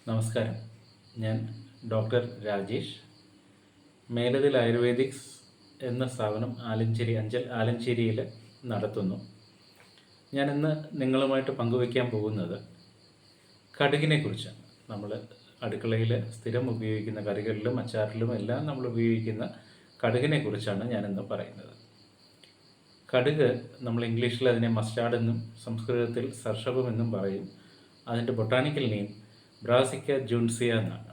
നമസ്കാരം. ഞാൻ ഡോക്ടർ രാജേഷ്. മേലതിൽ ആയുർവേദിക്സ് എന്ന സ്ഥാപനം അഞ്ചൽ ആലഞ്ചേരിയിൽ നടത്തുന്നു. ഞാനിന്ന് നിങ്ങളുമായിട്ട് പങ്കുവയ്ക്കാൻ പോകുന്നത് കടുകിനെ കുറിച്ചാണ്. നമ്മൾ അടുക്കളയിൽ സ്ഥിരം ഉപയോഗിക്കുന്ന കറികളിലും അച്ചാറിലും എല്ലാം നമ്മൾ ഉപയോഗിക്കുന്ന കടുകിനെ കുറിച്ചാണ് ഞാനിന്ന് പറയുന്നത്. കടുക് നമ്മൾ ഇംഗ്ലീഷിൽ അതിനെ മസ്റ്റാർഡ് എന്നും സംസ്കൃതത്തിൽ സർഷഭം എന്നും പറയും. അതിൻ്റെ ബൊട്ടാണിക്കൽ നെയിം ബ്രാസിക്ക ജൂൻസിയ എന്നാണ്.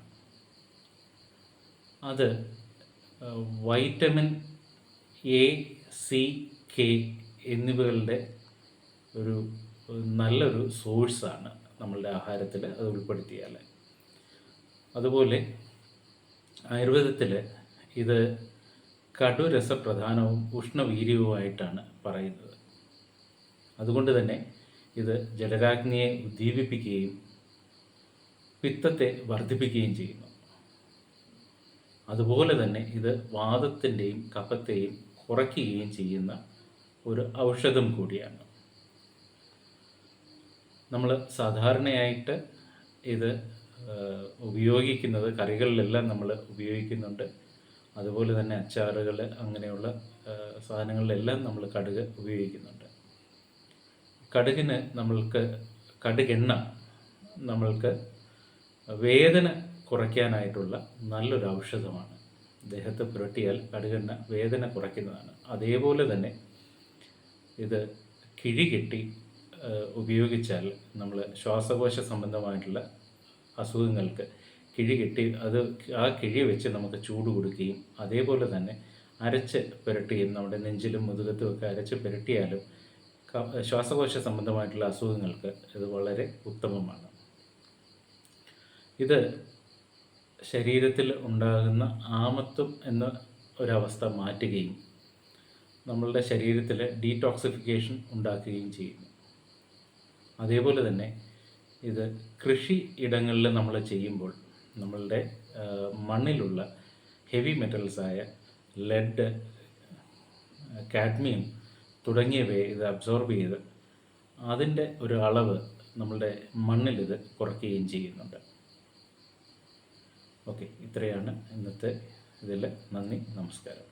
അത് വൈറ്റമിൻ എ, സി, കെ എന്നിവകളുടെ ഒരു നല്ലൊരു സോഴ്സാണ് നമ്മളുടെ ആഹാരത്തിൽ അത് ഉൾപ്പെടുത്തിയാൽ. അതുപോലെ ആയുർവേദത്തിൽ ഇത് കടുരസപ്രധാനവും ഉഷ്ണവീര്യവുമായിട്ടാണ് പറയുന്നത്. അതുകൊണ്ട് തന്നെ ഇത് ജഠരാഗ്നിയെ ഉദ്ദീപിപ്പിക്കുകയും പിത്തത്തെ വർദ്ധിപ്പിക്കുകയും ചെയ്യുന്നു. അതുപോലെ തന്നെ ഇത് വാതത്തിൻ്റെയും കഫത്തെയും കുറയ്ക്കുകയും ചെയ്യുന്ന ഒരു ഔഷധം കൂടിയാണ്. നമ്മൾ സാധാരണയായിട്ട് ഇത് ഉപയോഗിക്കുന്നത് കറികളിലെല്ലാം നമ്മൾ ഉപയോഗിക്കുന്നുണ്ട്. അതുപോലെ തന്നെ അച്ചാറുകൾ അങ്ങനെയുള്ള സാധനങ്ങളിലെല്ലാം നമ്മൾ കടുക് ഉപയോഗിക്കുന്നുണ്ട്. കടുകിന് കടുകെണ്ണ നമ്മൾക്ക് വേദന കുറയ്ക്കാനായിട്ടുള്ള നല്ലൊരു ഔഷധമാണ്. ദേഹത്ത് പുരട്ടിയാൽ കടുകെണ്ണ വേദന കുറയ്ക്കുന്നതാണ്. അതേപോലെ തന്നെ ഇത് കിഴി ഉപയോഗിച്ചാൽ നമ്മൾ ശ്വാസകോശ സംബന്ധമായിട്ടുള്ള അസുഖങ്ങൾക്ക് കിഴി ആ കിഴി വെച്ച് നമുക്ക് ചൂട് കൊടുക്കുകയും അതേപോലെ തന്നെ അരച്ച് പുരട്ടിയും നമ്മുടെ നെഞ്ചിലും മുതുകത്തും ഒക്കെ അരച്ച് പുരട്ടിയാലും ശ്വാസകോശ സംബന്ധമായിട്ടുള്ള അസുഖങ്ങൾക്ക് ഇത് വളരെ ഉത്തമമാണ്. ഇത് ശരീരത്തിൽ ഉണ്ടാകുന്ന ആമത്വം എന്ന ഒരവസ്ഥ മാറ്റുകയും നമ്മളുടെ ശരീരത്തിൽ ഡീടോക്സിഫിക്കേഷൻ ഉണ്ടാക്കുകയും ചെയ്യുന്നു. അതേപോലെ തന്നെ ഇത് കൃഷി ഇടങ്ങളിൽ നമ്മൾ ചെയ്യുമ്പോൾ നമ്മളുടെ മണ്ണിലുള്ള ഹെവി മെറ്റൽസായ ലെഡ്, കാഡ്മിയം തുടങ്ങിയവയെ ഇത് അബ്സോർബ് ചെയ്ത് അതിൻ്റെ ഒരു അളവ് നമ്മളുടെ മണ്ണിലിത് കുറയ്ക്കുകയും ചെയ്യുന്നുണ്ട്. ഓക്കെ, ഇത്രയാണ് ഇന്നത്തെ ഇതിൽ. നന്ദി, നമസ്കാരം.